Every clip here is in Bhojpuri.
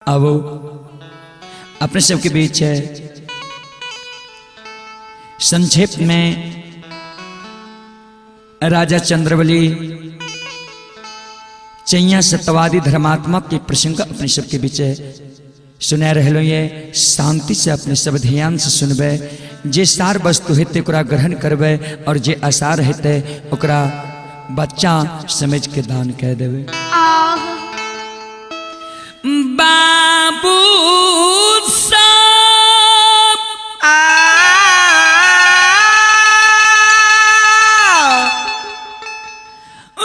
अब अपने सबके बीच है संक्षेप में राजा चंद्रबली चैया सत्यवादी धर्मात्मा के प्रसंग अपने सबके बीच सुना रहे ये शांति से अपने सब ध्यान से सुनबे। जे सार वस्तु हेते ओकरा ग्रहण करबे और जे असार हेते ओकरा बच्चा समझ के दान कह देवे। बाबू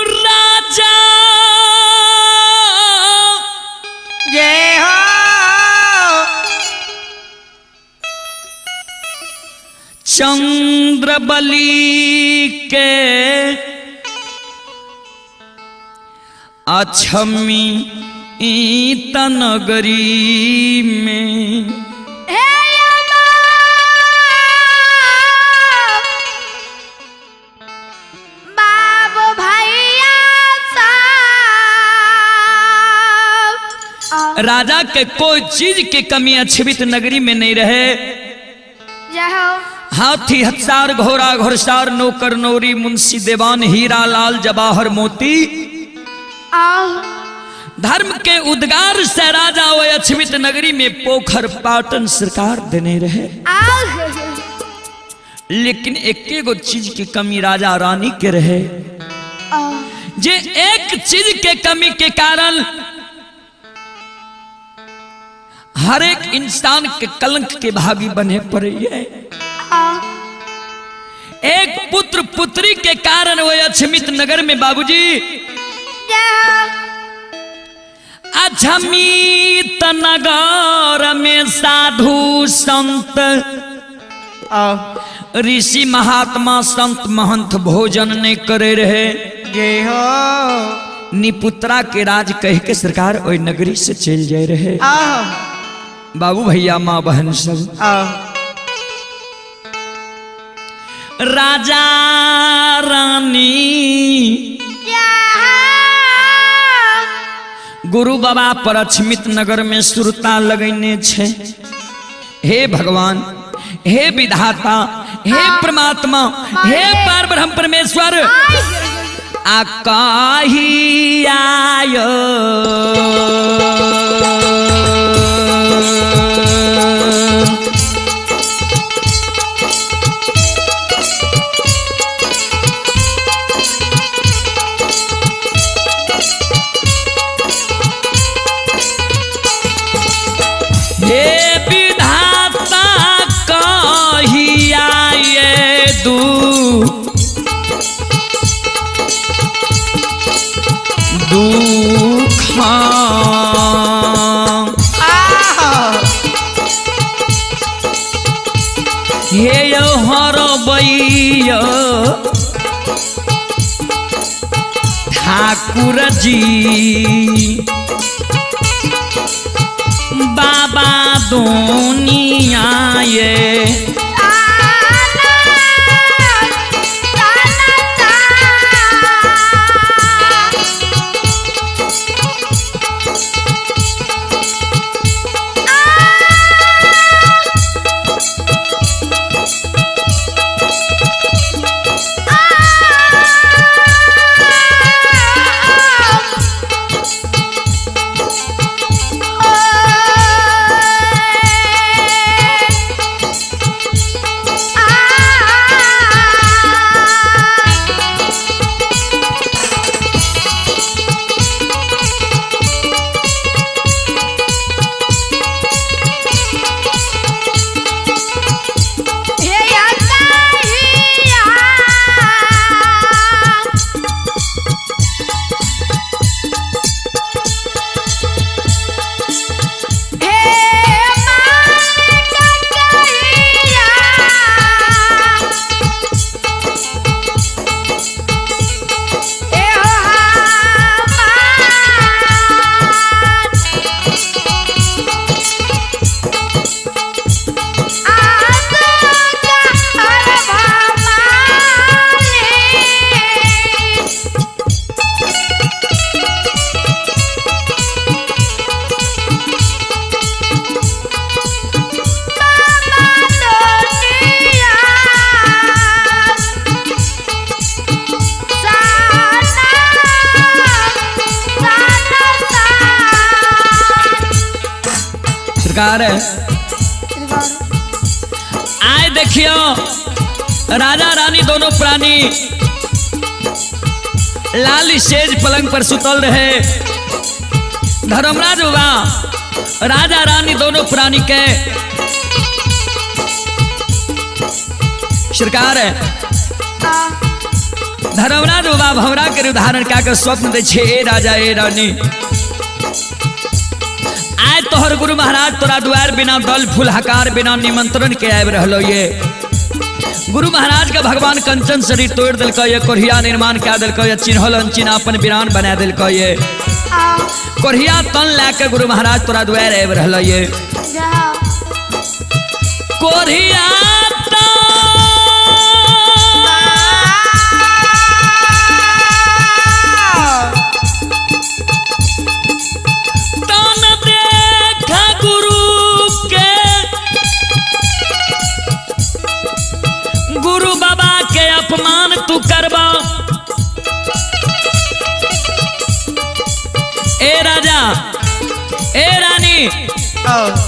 राजा जय हो चंद्रबली के अछमी तनगरी में बाबू भैया साहब राजा के कोई चीज की कमी अछवित नगरी में नहीं रहे। जय हो हाथी हत्सार घोड़ा घुड़सार नौकर नौरी मुंशी देवान हीरा लाल जवाहर मोती धर्म के उद्गार से राजा व अछवित नगरी में पोखर पाटन सरकार देने रहे। लेकिन एक गो चीज की कमी राजा रानी के रहे। जे एक चीज के कमी के कारण हर एक इंसान के कलंक के भागी बने पड़े। एक पुत्र पुत्री के कारण वो अछमित नगर में बाबूजी अछमित नगर में साधु संत ऋषि महात्मा संत महंत भोजन ने करे रहे। जय हो निपुत्रा के राज कह के सरकार ओई नगरी से चल जाए रहे। बाबू भैया माँ बहन सब राजा रानी गुरु बाबा पर अछमित नगर में सुरता लगने छे। हे भगवान, हे विधाता, हे परमात्मा, हे पार ब्रह्म परमेश्वर आकाही आयो हे हर बैया ठाकुर जी बाबा दुनिया ये सरकार आए देखियो राजा रानी दोनों प्राणी लाल सेज पलंग पर सुतल रहे। धर्मराज हुआ राजा रानी दोनों प्राणी के सरकार धर्मराज बाबा भवरा के उदाहरण क्या कर स्वप्न दे छे ए राजा ए रानी आय तोहर गुरु महाराज तोरा द्वार बिना दल फूल हकार बिना निमंत्रण के आब रहलो ये गुरु महाराज का भगवान कंचन शरीर तोड़ दिल ये कोढ़िया निर्माण क्या दिल ये चिन्हल अनचिन्ह अपन वीरान बना दिल ये कोढ़िया तन लाके गुरु महाराज तोरा द्वार आब रहलो ये कोढ़िया अपमान तू करबा ए राजा ए रानी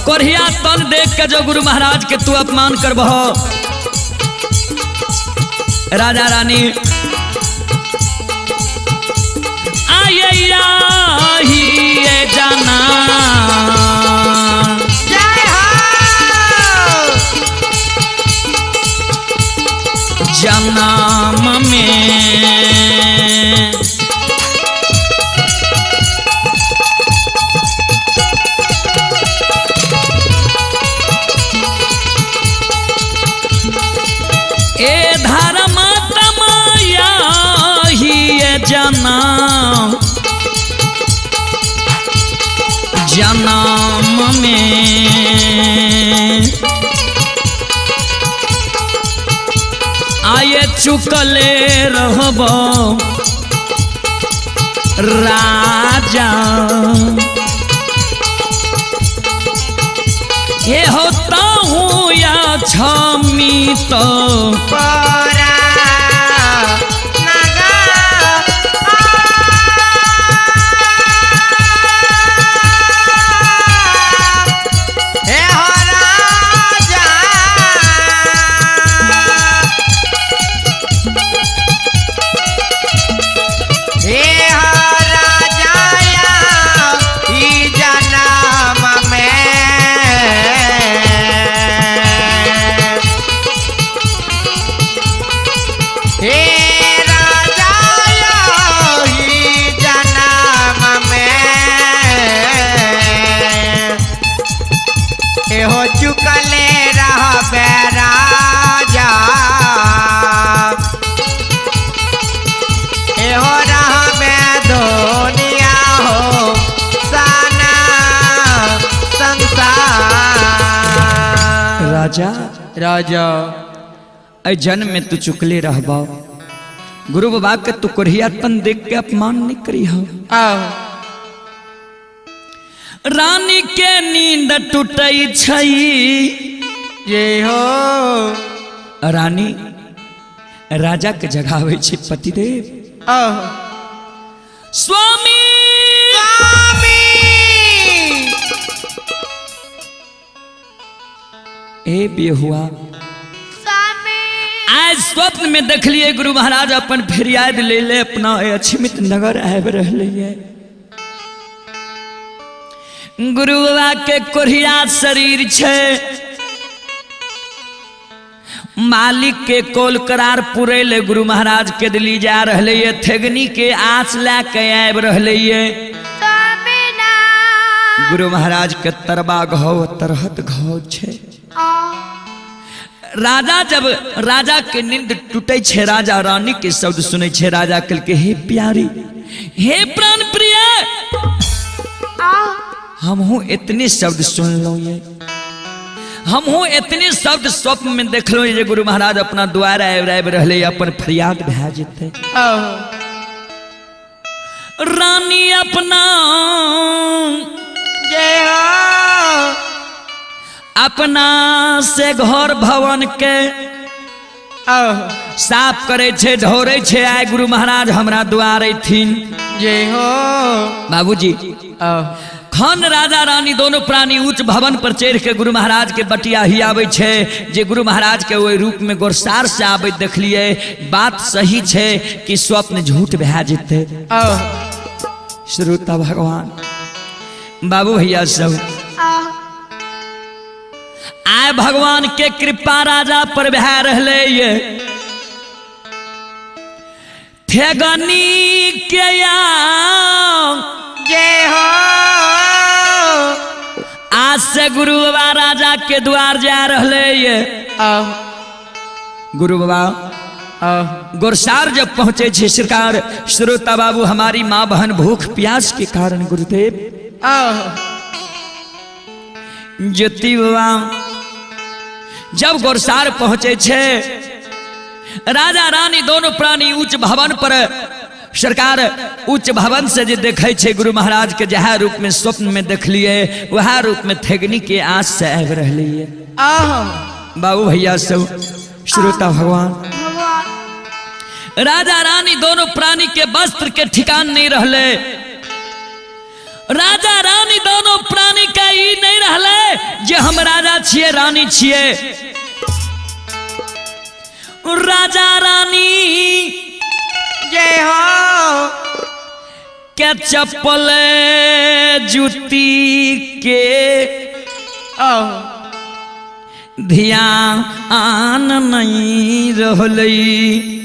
कोढ़िया तन देख के जो गुरु महाराज के तू अपमान करबहो राजा रानी आये ही ये जाना जन्म में ए धर्म तमाया ही जन्म में आये चुकले रहब राजा हे होता हूँ या छमी तो चुकले रहबे राजा एहो रहबे दुनिया हो साना संसार राजा राजा ऐ जन्म में तू चुकले रहबा गुरु बाबा के तू कोढ़िया तन देख के अपमान नहीं करी हो रानी के नींद टूटई छई ये हो रानी राजा के जगावे छे पतिदेव स्वामी स्वामी ए बेहुआ स्वामी आज स्वप्न में देख लिए गुरु महाराज अपन फरियाद ले ले अपना अछमित नगर आब रहले है गुरु बाबा के कोढ़िया शरीर छे मालिक के कोल करार पुरे ले गुरु महाराज के दिली जा रहले ये थेगनी के आँच ला के आब रहले ये गुरु महाराज के तरबा घाव तरहत घाव छे राजा जब राजा के नींद टूटे छे राजा रानी के शब्द सुने छे राजा कल के हे प्यारी हे प्राण प्रिय हम हूँ इतने शब्द सुन लो ये हम हूँ इतने शब्द स्वप्न में देख लो ये गुरु महाराज अपना द्वार आब रहले अपन फरियाद भे जेते रानी अपना अपना से घर भवन के साफ करे छे ढोरे छे आय गुरु महाराज हमरा द्वार थीन जय हो बाबूजी हन राजा रानी दोनों प्राणी उच्च भवन पर चढ़ के गुरु महाराज के बटिया ही आवे छे जे गुरु महाराज के ओहि रूप में गोरसार से आवे देखलिए बात सही छे कि स्वप्न झूठ भै जेते श्रोता भगवान बाबू भैया सब आय भगवान के कृपा राजा पर भै रहले ये ठेगनी के जय हो आज से गुरु बाबा राजा के द्वार जा रहले ये गुरु बाबा गोरसार जब पहुंचे छे सरकार श्रोता बाबू हमारी माँ बहन भूख प्यास के कारण गुरुदेव ज्योति बाबा जब गोरसार पहुंचे छे राजा रानी दोनों प्राणी उच्च भवन पर सरकार उच्च भवन से जे देखे छे गुरु महाराज के जहा रूप में स्वप्न में देखलिए वह रूप में थेगनी के आस से आब रहलिए बाबू भैया सब श्रोता भगवान राजा रानी दोनों प्राणी के वस्त्र के ठिकान नहीं रहले राजा रानी दोनों प्राणी का ई नहीं रहले जे हम राजा छिए रानी छिए राजा रानी जय हो क्या चप्पल जूती के ध्यान नहीं रहलई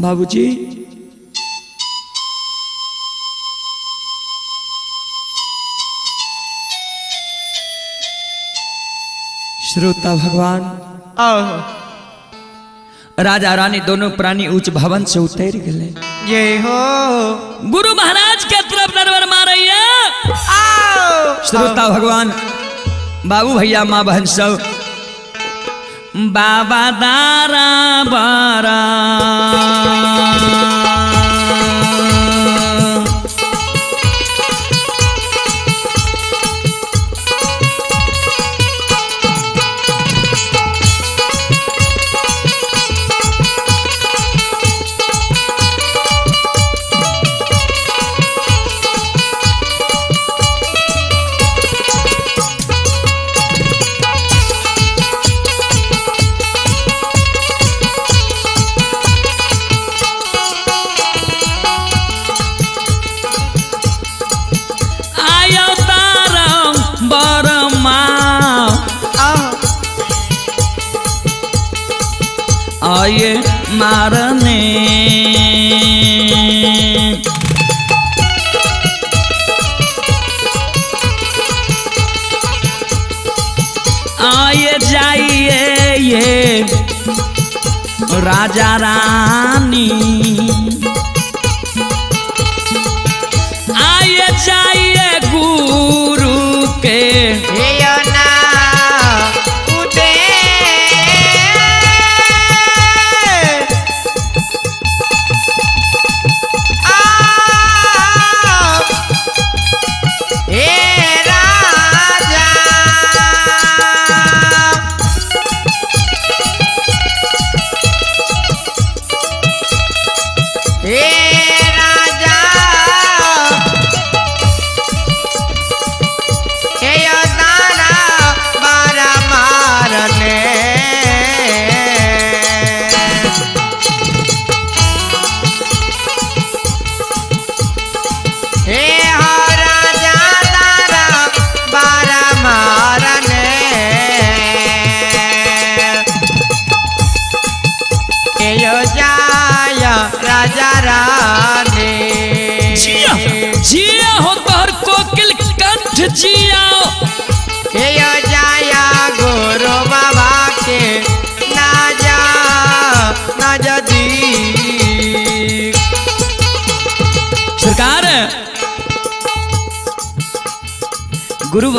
बाबूजी श्रोता भगवान राजा रानी दोनों प्राणी उच्च भवन से उतर गए जय हो गुरु महाराज के तरफ नजर मारिए श्रोता भगवान बाबू भैया माँ बहन सब बाबा दारा बारा आये मारने आये जाइए ये राजा रानी आये जाइए गुरु के राजा रानी जिया हो तोहर कोकिल कंठ जिया जाया गुरु बाबा के ना जा ना जदी सरकार गुरु